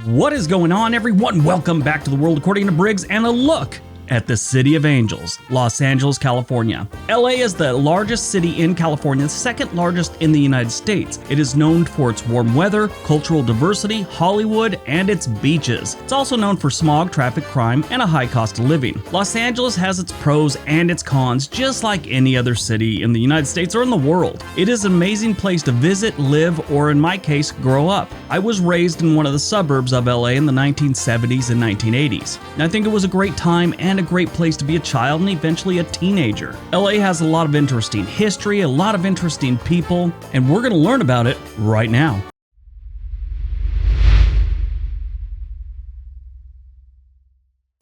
What is going on, everyone? Welcome back to the world according to Briggs and a look at the City of Angels, Los Angeles, California. LA is the largest city in California, the second largest in the United States. It is known for its warm weather, cultural diversity, Hollywood, and its beaches. It's also known for smog, traffic, crime, and a high cost of living. Los Angeles has its pros and its cons, just like any other city in the United States or in the world. It is an amazing place to visit, live, or in my case, grow up. I was raised in one of the suburbs of LA in the 1970s and 1980s. And I think it was a great time and a great place to be a child and eventually a teenager. LA has a lot of interesting history, a lot of interesting people, and we're going to learn about it right now.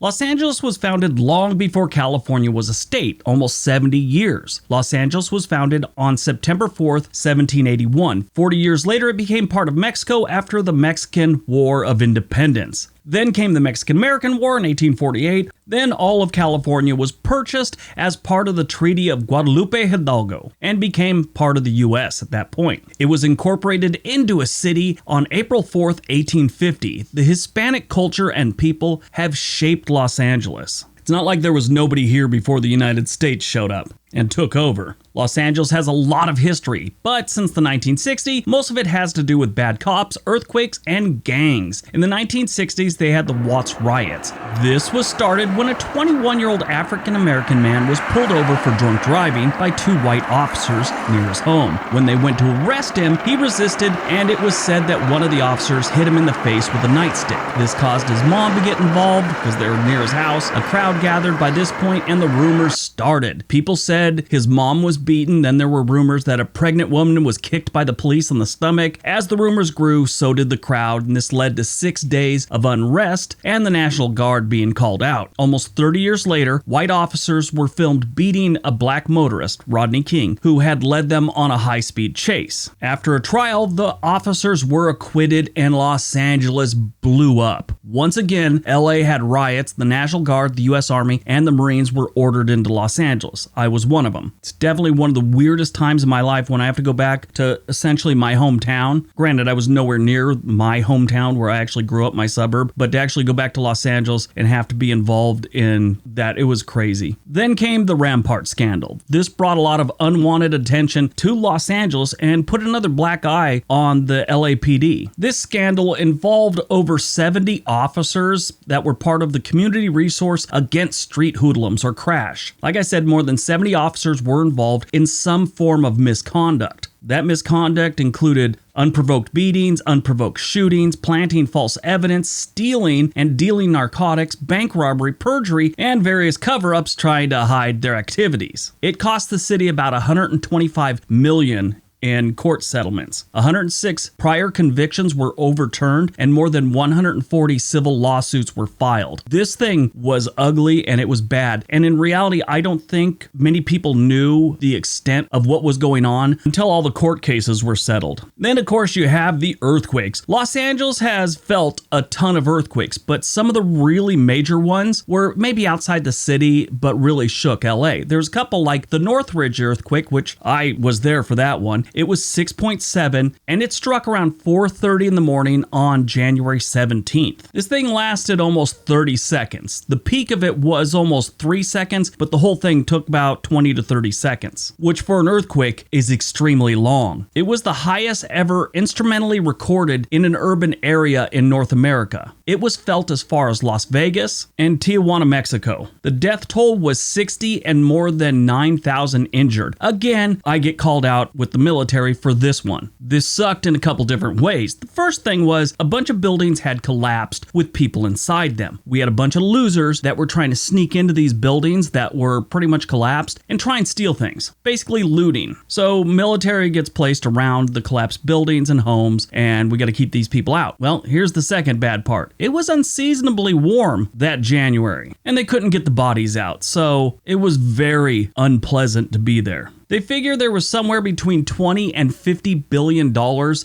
Los Angeles was founded long before California was a state, almost 70 years. Los Angeles was founded on September 4th, 1781. 40 years later, it became part of Mexico after the Mexican War of Independence. Then came the Mexican-American War in 1848. Then all of California was purchased as part of the Treaty of Guadalupe Hidalgo and became part of the U.S. at that point. It was incorporated into a city on April 4th, 1850. The Hispanic culture and people have shaped Los Angeles. It's not like there was nobody here before the United States showed up and took over. Los Angeles has a lot of history, but since the 1960s, most of it has to do with bad cops, earthquakes, and gangs. In the 1960s, they had the Watts riots. This was started when a 21-year-old African-American man was pulled over for drunk driving by two white officers near his home. When they went to arrest him, he resisted, and it was said that one of the officers hit him in the face with a nightstick. This caused his mom to get involved because they were near his house. A crowd gathered by this point, and the rumors started. People said his mom was beaten. Then there were rumors that a pregnant woman was kicked by the police in the stomach. As the rumors grew, so did the crowd, and this led to 6 days of unrest and the National Guard being called out. Almost 30 years later, white officers were filmed beating a black motorist, Rodney King, who had led them on a high-speed chase. After a trial, the officers were acquitted and Los Angeles blew up. Once again, LA had riots. The National Guard, the U.S. Army, and the Marines were ordered into Los Angeles. I was one of them. It's definitely one of the weirdest times in my life when I have to go back to essentially my hometown. Granted, I was nowhere near my hometown where I actually grew up, my suburb, but to actually go back to Los Angeles and have to be involved in that, it was crazy. Then came the Rampart scandal. This brought a lot of unwanted attention to Los Angeles and put another black eye on the LAPD. This scandal involved over 70 officers that were part of the community resource against street hoodlums or crash. Like I said, more than 70 officers were involved in some form of misconduct. That misconduct included unprovoked beatings, unprovoked shootings, planting false evidence, stealing and dealing narcotics, bank robbery, perjury, and various cover-ups trying to hide their activities. It cost the city about $125 million in court settlements. 106 prior convictions were overturned and more than 140 civil lawsuits were filed. This thing was ugly and it was bad. And in reality, I don't think many people knew the extent of what was going on until all the court cases were settled. Then, of course, you have the earthquakes. Los Angeles has felt a ton of earthquakes, but some of the really major ones were maybe outside the city, but really shook LA. There's a couple like the Northridge earthquake, which I was there for that one. It was 6.7 and it struck around 4:30 in the morning on January 17th. This thing lasted almost 30 seconds. The peak of it was almost 3 seconds, but the whole thing took about 20 to 30 seconds, which for an earthquake is extremely long. It was the highest ever instrumentally recorded in an urban area in North America. It was felt as far as Las Vegas and Tijuana, Mexico. The death toll was 60 and more than 9,000 injured. Again, I get called out with the military for this one. This sucked in a couple different ways. The first thing was a bunch of buildings had collapsed with people inside them. We had a bunch of losers that were trying to sneak into these buildings that were pretty much collapsed and try and steal things, basically looting. So military gets placed around the collapsed buildings and homes, and we got to keep these people out. Well, here's the second bad part. It was unseasonably warm that January, and they couldn't get the bodies out, so it was very unpleasant to be there. They figure there was somewhere between $20 and $50 billion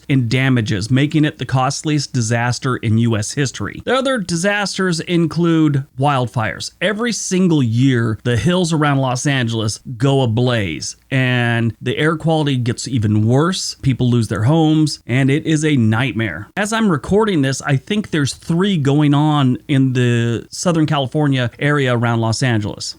in damages, making it the costliest disaster in U.S. history. The other disasters include wildfires. Every single year, the hills around Los Angeles go ablaze, and the air quality gets even worse. People lose their homes, and it is a nightmare. As I'm recording this, I think there's 3 going on in the Southern California area around Los Angeles.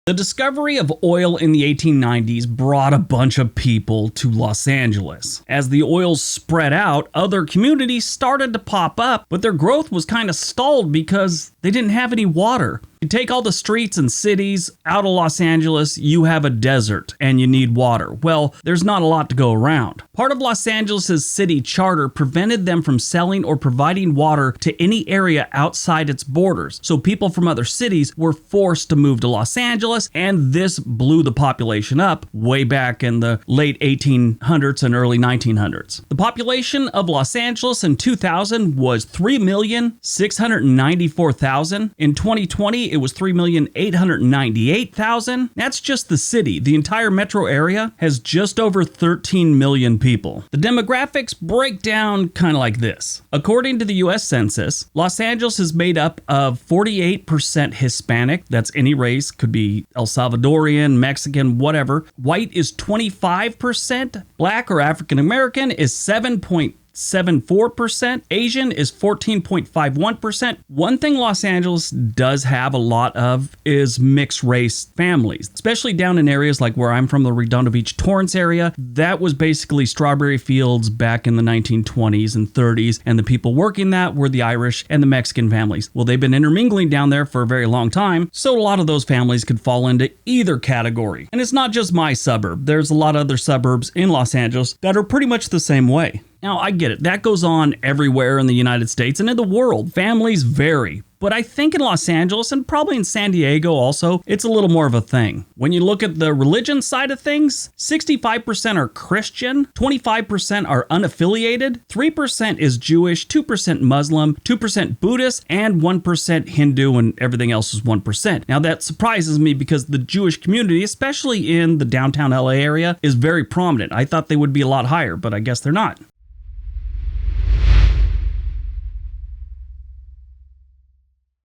The discovery of oil in the 1890s brought a bunch of people to Los Angeles. As the oil spread out, other communities started to pop up, but their growth was kind of stalled because they didn't have any water. You take all the streets and cities out of Los Angeles, you have a desert and you need water. Well, there's not a lot to go around. Part of Los Angeles' city charter prevented them from selling or providing water to any area outside its borders. So people from other cities were forced to move to Los Angeles, and this blew the population up way back in the late 1800s and early 1900s. The population of Los Angeles in 2000 was 3,694,000. In 2020, it was 3,898,000. That's just the city. The entire metro area has just over 13 million people. The demographics break down kind of like this. According to the US Census, Los Angeles is made up of 48% Hispanic. That's any race, could be El Salvadorian, Mexican, whatever. White is 25%. Black or African American is 7.74%. Asian is 14.51%. One thing Los Angeles does have a lot of is mixed race families, especially down in areas like where I'm from, the Redondo Beach, Torrance area. That was basically strawberry fields back in the 1920s and 30s, and the people working that were the Irish and the Mexican families. Well, they've been intermingling down there for a very long time, so a lot of those families could fall into either category. And it's not just my suburb. There's a lot of other suburbs in Los Angeles that are pretty much the same way. Now, I get it. That goes on everywhere in the United States and in the world. Families vary. But I think in Los Angeles, and probably in San Diego also, it's a little more of a thing. When you look at the religion side of things, 65% are Christian, 25% are unaffiliated, 3% is Jewish, 2% Muslim, 2% Buddhist, and 1% Hindu, and everything else is 1%. Now that surprises me because the Jewish community, especially in the downtown LA area, is very prominent. I thought they would be a lot higher, but I guess they're not.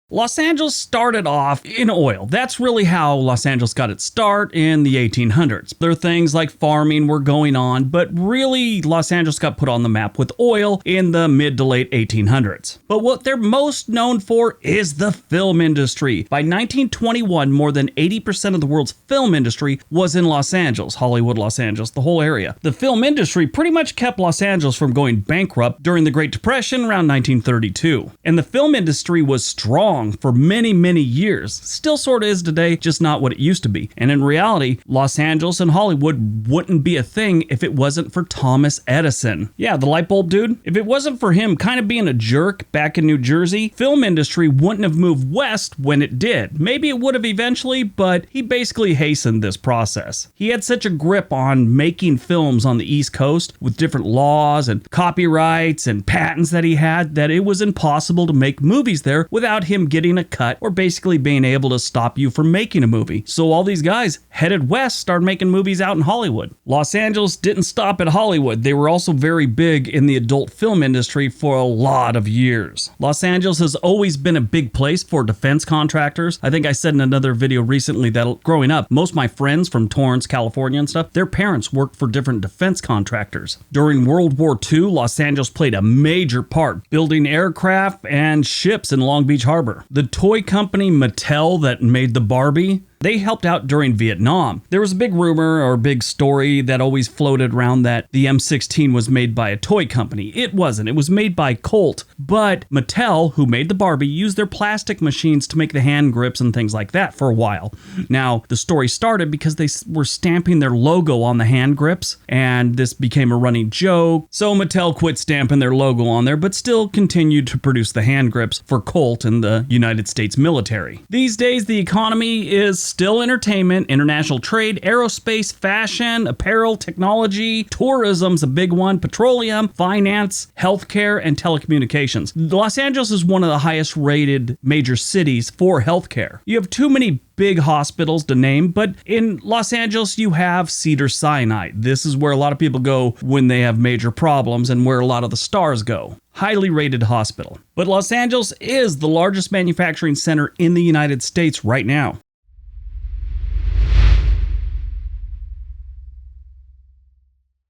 Los Angeles started off in oil. That's really how Los Angeles got its start in the 1800s. There are things like farming were going on, but really Los Angeles got put on the map with oil in the mid to late 1800s. But what they're most known for is the film industry. By 1921, more than 80% of the world's film industry was in Los Angeles, Hollywood, Los Angeles, the whole area. The film industry pretty much kept Los Angeles from going bankrupt during the Great Depression around 1932. And the film industry was strong for many, many years. Still sort of is today, just not what it used to be. And in reality, Los Angeles and Hollywood wouldn't be a thing if it wasn't for Thomas Edison. Yeah, the light bulb dude. If it wasn't for him kind of being a jerk back in New Jersey, film industry wouldn't have moved west when it did. Maybe it would have eventually, but he basically hastened this process. He had such a grip on making films on the East Coast with different laws and copyrights and patents that he had that it was impossible to make movies there without him getting a cut or basically being able to stop you from making a movie. So all these guys headed west, started making movies out in Hollywood. Los Angeles didn't stop at Hollywood. They were also very big in the adult film industry for a lot of years. Los Angeles has always been a big place for defense contractors. I think I said in another video recently that growing up, most of my friends from Torrance, California and stuff, their parents worked for different defense contractors. During World War II, Los Angeles played a major part building aircraft and ships in Long Beach Harbor. The toy company Mattel that made the Barbie, they helped out during Vietnam. There was a big rumor or big story that always floated around that the M16 was made by a toy company. It wasn't. It was made by Colt. But Mattel, who made the Barbie, used their plastic machines to make the hand grips and things like that for a while. Now, the story started because they were stamping their logo on the hand grips, and this became a running joke. So Mattel quit stamping their logo on there, but still continued to produce the hand grips for Colt and the United States military. These days, the economy is still entertainment, international trade, aerospace, fashion, apparel, technology, tourism's a big one, petroleum, finance, healthcare, and telecommunications. Los Angeles is one of the highest rated major cities for healthcare. You have too many big hospitals to name, but in Los Angeles, you have Cedars-Sinai. This is where a lot of people go when they have major problems and where a lot of the stars go. Highly rated hospital. But Los Angeles is the largest manufacturing center in the United States right now.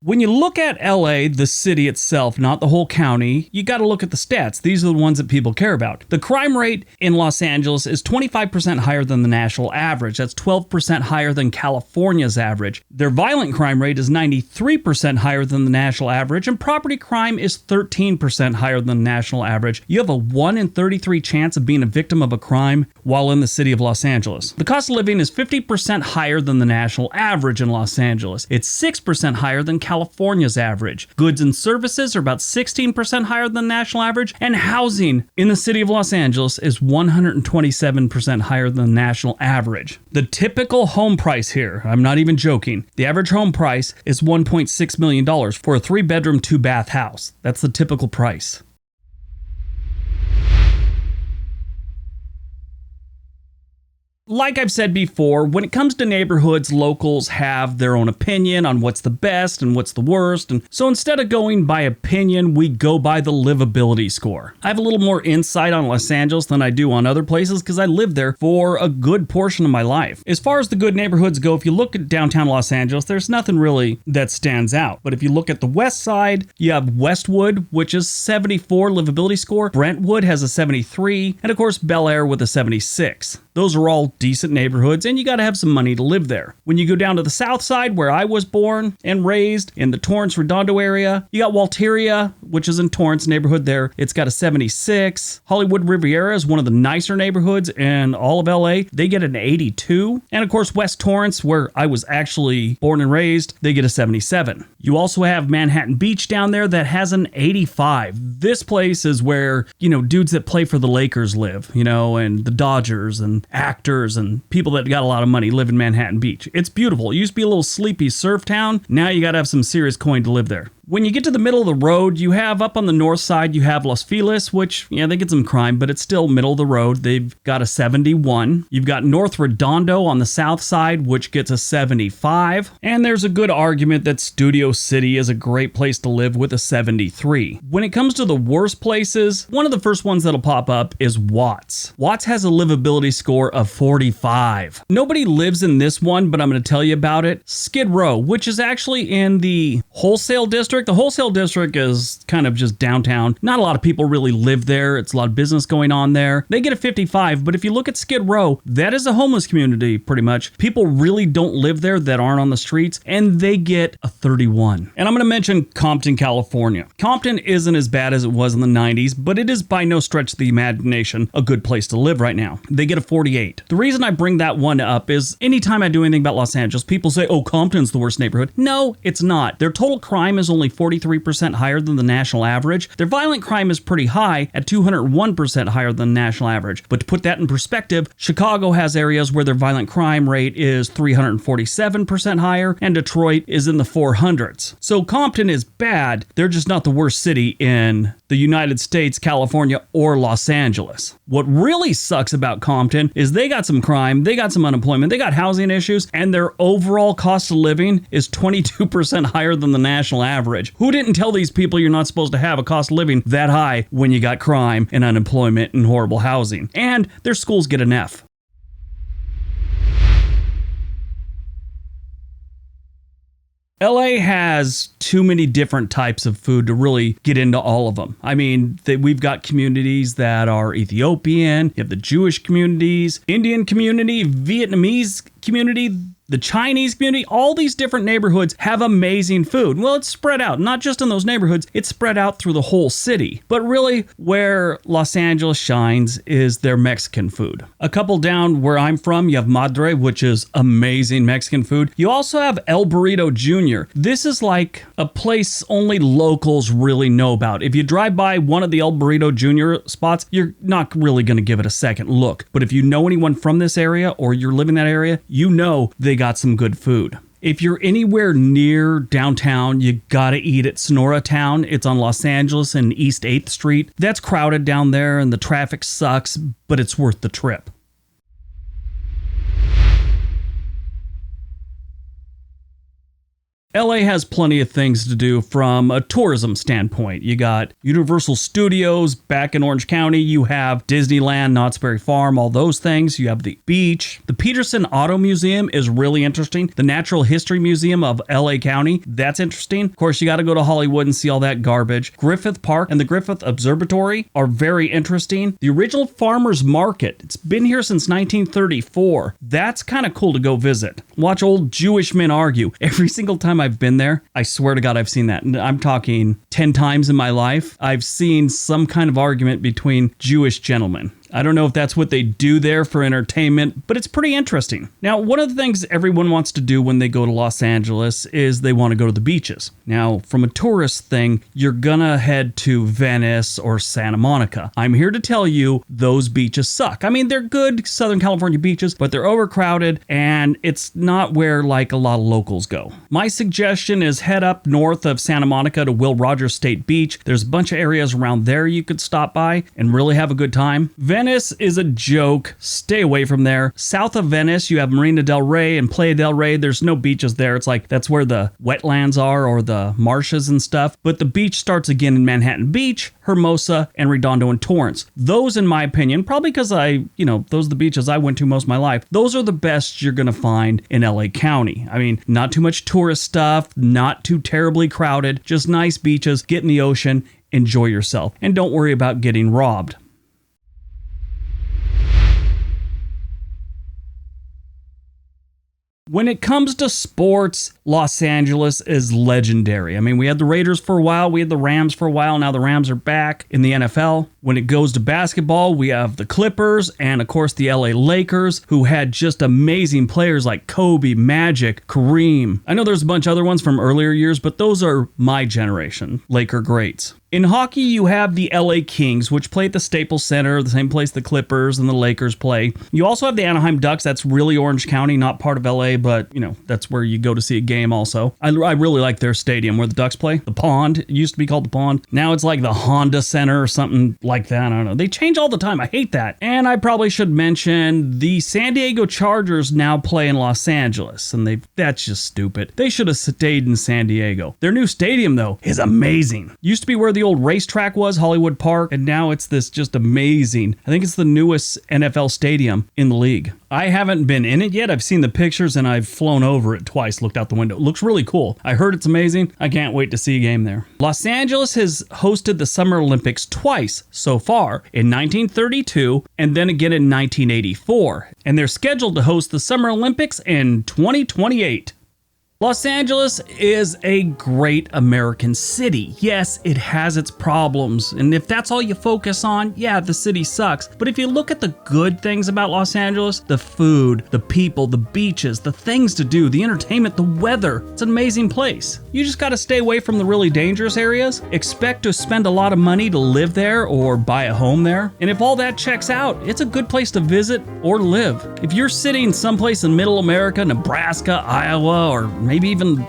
When you look at LA, the city itself, not the whole county, you got to look at the stats. These are the ones that people care about. The crime rate in Los Angeles is 25% higher than the national average. That's 12% higher than California's average. Their violent crime rate is 93% higher than the national average, and property crime is 13% higher than the national average. You have a 1 in 33 chance of being a victim of a crime while in the city of Los Angeles. The cost of living is 50% higher than the national average in Los Angeles. It's 6% higher than California's average. Goods and services are about 16% higher than the national average, and housing in the city of Los Angeles is 127% higher than the national average. The typical home price here, I'm not even joking, the average home price is $1.6 million for a 3-bedroom, 2-bath house. That's the typical price. Like I've said before, when it comes to neighborhoods, locals have their own opinion on what's the best and what's the worst, and so instead of going by opinion, we go by the livability score. I have a little more insight on Los Angeles than I do on other places because I lived there for a good portion of my life. As far as the good neighborhoods go, if you look at downtown Los Angeles, there's nothing really that stands out. But if you look at the west side, you have Westwood, which is 74 livability score, Brentwood has a 73, and of course Bel Air with a 76. Those are all decent neighborhoods, and you got to have some money to live there. When you go down to the south side, where I was born and raised, in the Torrance Redondo area, you got Walteria, which is in Torrance neighborhood there. It's got a 76. Hollywood Riviera is one of the nicer neighborhoods in all of LA. They get an 82. And of course, West Torrance, where I was actually born and raised, they get a 77. You also have Manhattan Beach down there that has an 85. This place is where, dudes that play for the Lakers live, and the Dodgers and actors and people that got a lot of money live in Manhattan Beach. It's beautiful. It used to be a little sleepy surf town. Now you got to have some serious coin to live there. When you get to the middle of the road, you have up on the north side, you have Los Feliz, which, they get some crime, but it's still middle of the road. They've got a 71. You've got North Redondo on the south side, which gets a 75. And there's a good argument that Studio City is a great place to live with a 73. When it comes to the worst places, one of the first ones that'll pop up is Watts. Watts has a livability score of 45. Nobody lives in this one, but I'm going to tell you about it. Skid Row, which is actually in the wholesale district. The wholesale district is kind of just downtown. Not a lot of people really live there. It's a lot of business going on there. They get a 55, but if you look at Skid Row, that is a homeless community pretty much. People really don't live there that aren't on the streets, and they get a 31. And I'm going to mention Compton, California. Compton isn't as bad as it was in the 90s, but it is by no stretch of the imagination a good place to live right now. They get a 48. The reason I bring that one up is anytime I do anything about Los Angeles, people say, oh, Compton's the worst neighborhood. No, it's not. Their total crime is only 43% higher than the national average. Their violent crime is pretty high at 201% higher than the national average. But to put that in perspective, Chicago has areas where their violent crime rate is 347% higher, and Detroit is in the 400s. So Compton is bad. They're just not the worst city in the United States, California, or Los Angeles. What really sucks about Compton is they got some crime, they got some unemployment, they got housing issues, and their overall cost of living is 22% higher than the national average. Who didn't tell these people you're not supposed to have a cost of living that high when you got crime and unemployment and horrible housing? And their schools get an F. LA has too many different types of food to really get into all of them. I mean, we've got communities that are Ethiopian, you have the Jewish communities, Indian community, Vietnamese community. the Chinese community, all these different neighborhoods have amazing food. Well, it's spread out, not just in those neighborhoods, it's spread out through the whole city. But really, where Los Angeles shines is their Mexican food. A couple down where I'm from, you have Madre, which is amazing Mexican food. You also have El Burrito Jr. This is like a place only locals really know about. If you drive by one of the El Burrito Jr. spots, you're not really going to give it a second look. But if you know anyone from this area or you're living in that area, you know they got some good food. If you're anywhere near downtown, you gotta eat at Sonora Town. It's on Los Angeles and East 8th Street. That's crowded down there and the traffic sucks, but it's worth the trip. LA has plenty of things to do from a tourism standpoint. You got Universal Studios back in Orange County. You have Disneyland, Knott's Berry Farm, all those things. You have the beach. The Peterson Auto Museum is really interesting. The Natural History Museum of LA County, that's interesting. Of course, you got to go to Hollywood and see all that garbage. Griffith Park and the Griffith Observatory are very interesting. The original farmers market, it's been here since 1934. That's kind of cool to go visit. Watch old Jewish men argue. Every single time I've been there, I swear to God, I've seen that. And I'm talking 10 times in my life. I've seen some kind of argument between Jewish gentlemen. I don't know if that's what they do there for entertainment, but it's pretty interesting. Now, one of the things everyone wants to do when they go to Los Angeles is they want to go to the beaches. Now, from a tourist thing, you're gonna head to Venice or Santa Monica. I'm here to tell you those beaches suck. I mean, they're good Southern California beaches, but they're overcrowded and it's not where like a lot of locals go. My suggestion is head up north of Santa Monica to Will Rogers State Beach. There's a bunch of areas around there you could stop by and really have a good time. Venice is a joke. Stay away from there. South of Venice, you have Marina del Rey and Playa del Rey. There's no beaches there. It's like that's where the wetlands are or the marshes and stuff. But the beach starts again in Manhattan Beach, Hermosa, and Redondo and Torrance. Those, in my opinion, probably because those are the beaches I went to most of my life. Those are the best you're going to find in LA County. I mean, not too much tourist stuff, not too terribly crowded, just nice beaches, get in the ocean, enjoy yourself, and don't worry about getting robbed. When it comes to sports, Los Angeles is legendary. I mean, we had the Raiders for a while, we had the Rams for a while, now the Rams are back in the NFL. When it goes to basketball, we have the Clippers and, of course, the LA Lakers, who had just amazing players like Kobe, Magic, Kareem. I know there's a bunch of other ones from earlier years, but those are my generation, Laker greats. In hockey, you have the LA Kings, which play at the Staples Center, the same place the Clippers and the Lakers play. You also have the Anaheim Ducks. That's really Orange County, not part of LA, but, that's where you go to see a game also. I really like their stadium where the Ducks play. The Pond. It used to be called the Pond. Now it's like the Honda Center or something like that. I don't know. They change all the time. I hate that. And I probably should mention the San Diego Chargers now play in Los Angeles, and that's just stupid. They should have stayed in San Diego. Their new stadium, though, is amazing. Used to be where the old racetrack was, Hollywood Park, and now it's this just amazing. I think it's the newest NFL stadium in the league. I haven't been in it yet. I've seen the pictures and I've flown over it twice, looked out the window. It looks really cool. I heard it's amazing. I can't wait to see a game there. Los Angeles has hosted the Summer Olympics twice so far, in 1932 and then again in 1984. And they're scheduled to host the Summer Olympics in 2028. Los Angeles is a great American city. Yes, it has its problems, and if that's all you focus on, yeah, the city sucks. But if you look at the good things about Los Angeles, the food, the people, the beaches, the things to do, the entertainment, the weather, it's an amazing place. You just gotta stay away from the really dangerous areas, expect to spend a lot of money to live there or buy a home there, and if all that checks out, it's a good place to visit or live. If you're sitting someplace in middle America, Nebraska, Iowa, or maybe even,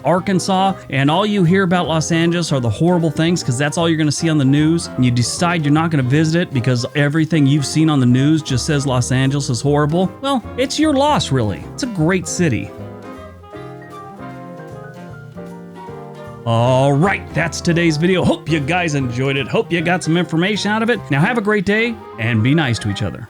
Arkansas, and all you hear about Los Angeles are the horrible things because that's all you're going to see on the news, and you decide you're not going to visit it because everything you've seen on the news just says Los Angeles is horrible, well, it's your loss, really. It's a great city. All right, that's today's video. Hope you guys enjoyed it. Hope you got some information out of it. Now have a great day and be nice to each other.